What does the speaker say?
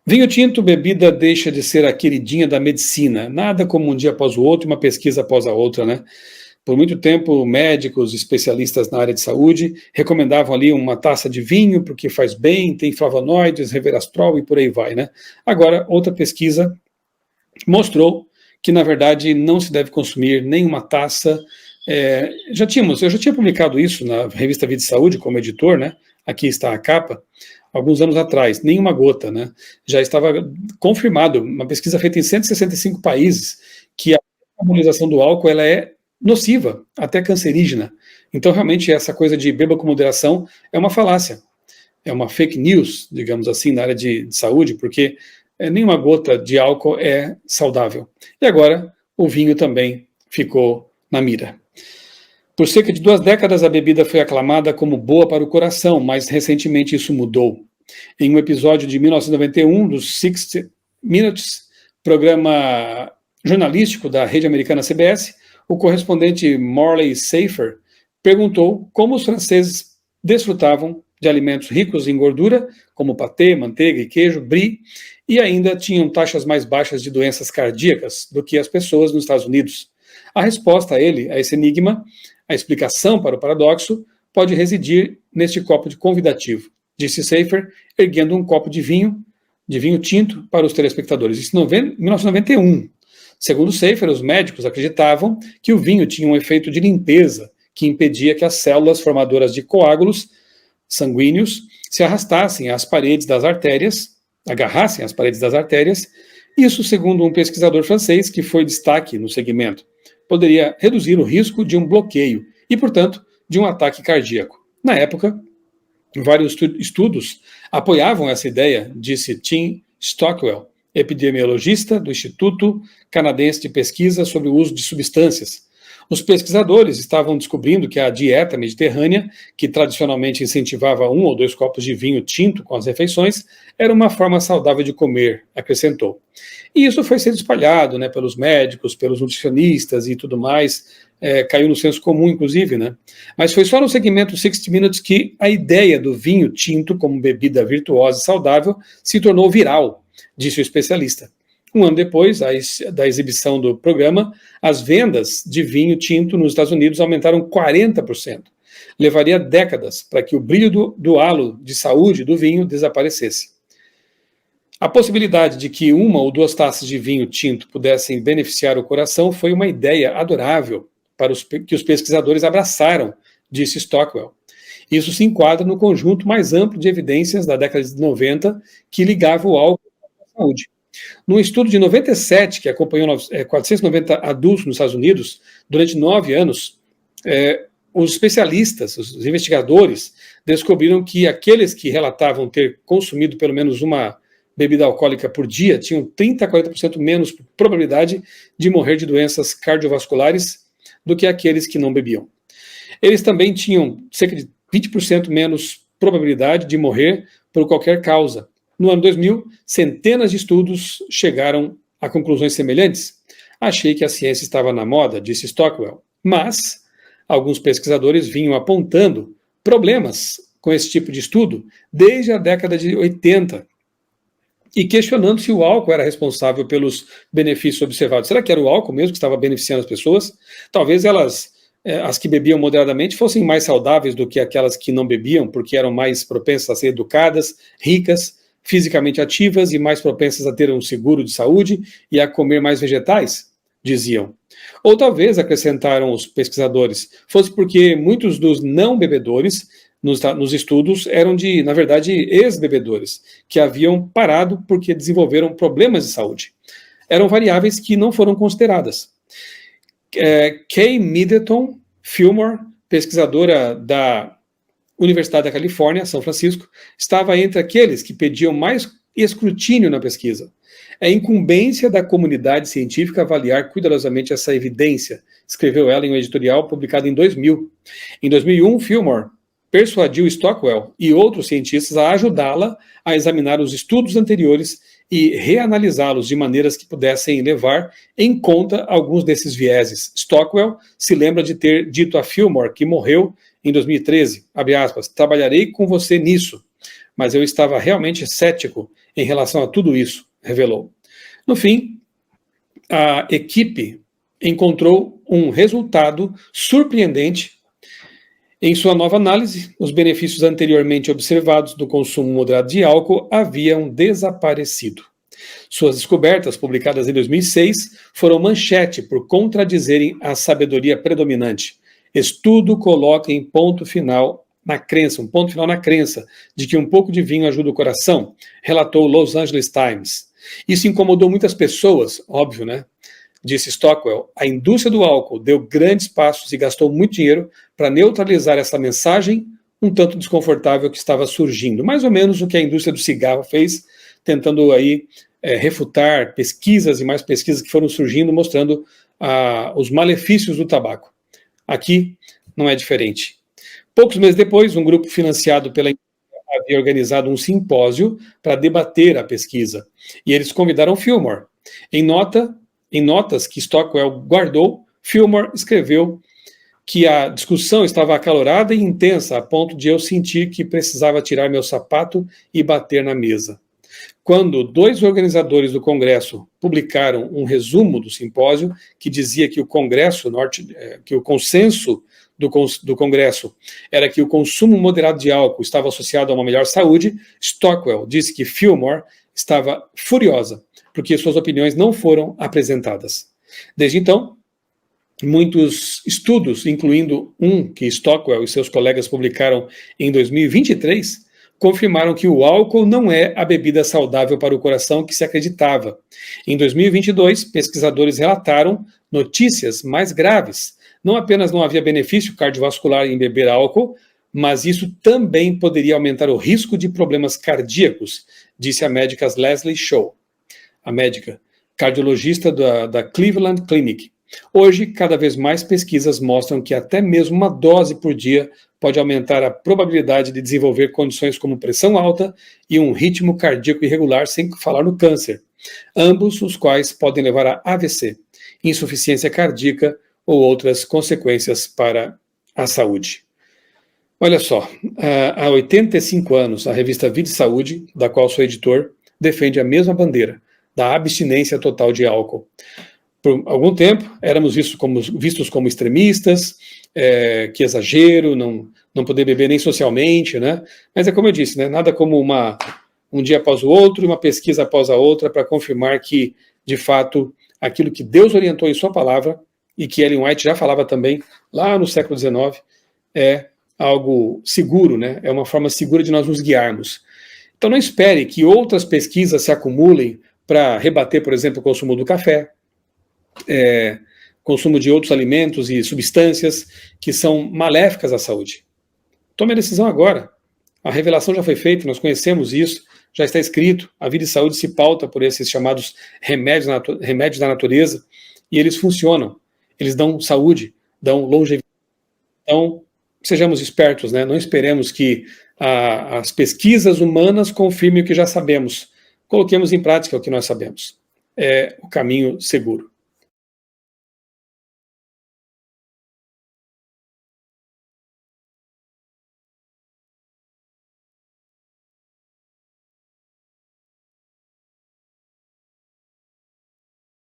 Vinho tinto, bebida deixa de ser a queridinha da medicina. Nada como um dia após o outro, uma pesquisa após a outra, né? Por muito tempo, médicos, especialistas na área de saúde recomendavam ali uma taça de vinho porque faz bem, tem flavonoides, resveratrol e por aí vai, né? Agora, outra pesquisa mostrou que, na verdade, não se deve consumir nenhuma taça. Eu já tinha publicado isso na revista Vida e Saúde como editor, né? Aqui está a capa, alguns anos atrás, nenhuma gota, né? Já estava confirmado, uma pesquisa feita em 165 países, que a harmonização do álcool ela é nociva, até cancerígena. Então, realmente, essa coisa de beba com moderação é uma falácia, é uma fake news, digamos assim, na área de saúde, porque nenhuma gota de álcool é saudável. E agora, o vinho também ficou na mira. Por cerca de 2 décadas, a bebida foi aclamada como boa para o coração, mas recentemente isso mudou. Em um episódio de 1991 do 60 Minutes, programa jornalístico da rede americana CBS, o correspondente Morley Safer perguntou como os franceses desfrutavam de alimentos ricos em gordura, como patê, manteiga e queijo, brie, e ainda tinham taxas mais baixas de doenças cardíacas do que as pessoas nos Estados Unidos. A resposta a esse enigma, a explicação para o paradoxo, pode residir neste copo de convidativo, disse Safer, erguendo um copo de vinho tinto para os telespectadores. Isso em 1991. Segundo Safer, os médicos acreditavam que o vinho tinha um efeito de limpeza que impedia que as células formadoras de coágulos sanguíneos se arrastassem às paredes das artérias, agarrassem às paredes das artérias. Isso, segundo um pesquisador francês que foi destaque no segmento, poderia reduzir o risco de um bloqueio e, portanto, de um ataque cardíaco. Na época, vários estudos apoiavam essa ideia, disse Tim Stockwell, epidemiologista do Instituto Canadense de Pesquisa sobre o Uso de Substâncias. Os pesquisadores estavam descobrindo que a dieta mediterrânea, que tradicionalmente incentivava 1 ou 2 copos de vinho tinto com as refeições, era uma forma saudável de comer, acrescentou. E isso foi sendo espalhado, né, pelos médicos, pelos nutricionistas e tudo mais, caiu no senso comum, inclusive, né? Mas foi só no segmento 60 Minutes que a ideia do vinho tinto como bebida virtuosa e saudável se tornou viral, disse o especialista. Um ano depois da exibição do programa, as vendas de vinho tinto nos Estados Unidos aumentaram 40%. Levaria décadas para que o brilho do halo de saúde do vinho desaparecesse. A possibilidade de que 1 ou 2 taças de vinho tinto pudessem beneficiar o coração foi uma ideia adorável que os pesquisadores abraçaram, disse Stockwell. Isso se enquadra no conjunto mais amplo de evidências da década de 90 que ligava o álcool à saúde. Num estudo de 97, que acompanhou 490 adultos nos Estados Unidos, durante 9 anos, os especialistas, os investigadores, descobriram que aqueles que relatavam ter consumido pelo menos uma bebida alcoólica por dia tinham 30% a 40% menos probabilidade de morrer de doenças cardiovasculares do que aqueles que não bebiam. Eles também tinham cerca de 20% menos probabilidade de morrer por qualquer causa. No ano 2000, centenas de estudos chegaram a conclusões semelhantes. Achei que a ciência estava na moda, disse Stockwell, mas alguns pesquisadores vinham apontando problemas com esse tipo de estudo desde a década de 80 e questionando se o álcool era responsável pelos benefícios observados. Será que era o álcool mesmo que estava beneficiando as pessoas? Talvez as que bebiam moderadamente fossem mais saudáveis do que aquelas que não bebiam, porque eram mais propensas a ser educadas, ricas, fisicamente ativas e mais propensas a ter um seguro de saúde e a comer mais vegetais, diziam. Ou talvez, acrescentaram os pesquisadores, fosse porque muitos dos não bebedores nos estudos eram na verdade, ex-bebedores, que haviam parado porque desenvolveram problemas de saúde. Eram variáveis que não foram consideradas. Kay Middleton Fillmore, pesquisadora da Universidade da Califórnia, São Francisco, estava entre aqueles que pediam mais escrutínio na pesquisa. É incumbência da comunidade científica avaliar cuidadosamente essa evidência, escreveu ela em um editorial publicado em 2000. Em 2001, Fillmore persuadiu Stockwell e outros cientistas a ajudá-la a examinar os estudos anteriores e reanalisá-los de maneiras que pudessem levar em conta alguns desses vieses. Stockwell se lembra de ter dito a Fillmore, que morreu em 2013, abre aspas, trabalharei com você nisso. mas eu estava realmente cético em relação a tudo isso, revelou. No fim, a equipe encontrou um resultado surpreendente. Em sua nova análise, os benefícios anteriormente observados do consumo moderado de álcool haviam desaparecido. Suas descobertas, publicadas em 2006, foram manchete por contradizerem a sabedoria predominante. Estudo coloca em ponto final na crença, um ponto final na crença de que um pouco de vinho ajuda o coração, relatou o Los Angeles Times. Isso incomodou muitas pessoas, óbvio, né? Disse Stockwell, a indústria do álcool deu grandes passos e gastou muito dinheiro para neutralizar essa mensagem um tanto desconfortável que estava surgindo. Mais ou menos o que a indústria do cigarro fez, tentando aí refutar pesquisas e mais pesquisas que foram surgindo, mostrando os malefícios do tabaco. Aqui não é diferente. Poucos meses depois, um grupo financiado pela indústria havia organizado um simpósio para debater a pesquisa. E eles convidaram Fillmore. Em notas que Stockwell guardou, Fillmore escreveu que a discussão estava acalorada e intensa, a ponto de eu sentir que precisava tirar meu sapato e bater na mesa. Quando 2 organizadores do Congresso publicaram um resumo do simpósio, que dizia que o consenso do Congresso era que o consumo moderado de álcool estava associado a uma melhor saúde, Stockwell disse que Fillmore estava furiosa, porque suas opiniões não foram apresentadas. Desde então, muitos estudos, incluindo um que Stockwell e seus colegas publicaram em 2023, confirmaram que o álcool não é a bebida saudável para o coração que se acreditava. Em 2022, pesquisadores relataram notícias mais graves. Não apenas não havia benefício cardiovascular em beber álcool, mas isso também poderia aumentar o risco de problemas cardíacos, disse a médica Leslie Shaw, a médica cardiologista da Cleveland Clinic. Hoje, cada vez mais pesquisas mostram que até mesmo uma dose por dia pode aumentar a probabilidade de desenvolver condições como pressão alta e um ritmo cardíaco irregular, sem falar no câncer, ambos os quais podem levar a AVC, insuficiência cardíaca ou outras consequências para a saúde. Olha só, há 85 anos, a revista Vida e Saúde, da qual sou editor, defende a mesma bandeira, da abstinência total de álcool. Por algum tempo, éramos vistos como extremistas, que exagero, não poder beber nem socialmente, né? Mas é como eu disse, né? Nada como um dia após o outro e uma pesquisa após a outra para confirmar que, de fato, aquilo que Deus orientou em sua palavra e que Ellen White já falava também lá no século XIX é algo seguro, né? É uma forma segura de nós nos guiarmos. Então não espere que outras pesquisas se acumulem para rebater, por exemplo, o consumo do café, consumo de outros alimentos e substâncias que são maléficas à saúde. Tome a decisão agora. A revelação já foi feita, nós conhecemos isso, já está escrito. A vida e saúde se pauta por esses chamados remédios da natureza e eles funcionam. Eles dão saúde, dão longevidade. Então, sejamos espertos, né? Não esperemos que as pesquisas humanas confirmem o que já sabemos. Coloquemos em prática o que nós sabemos. É o caminho seguro.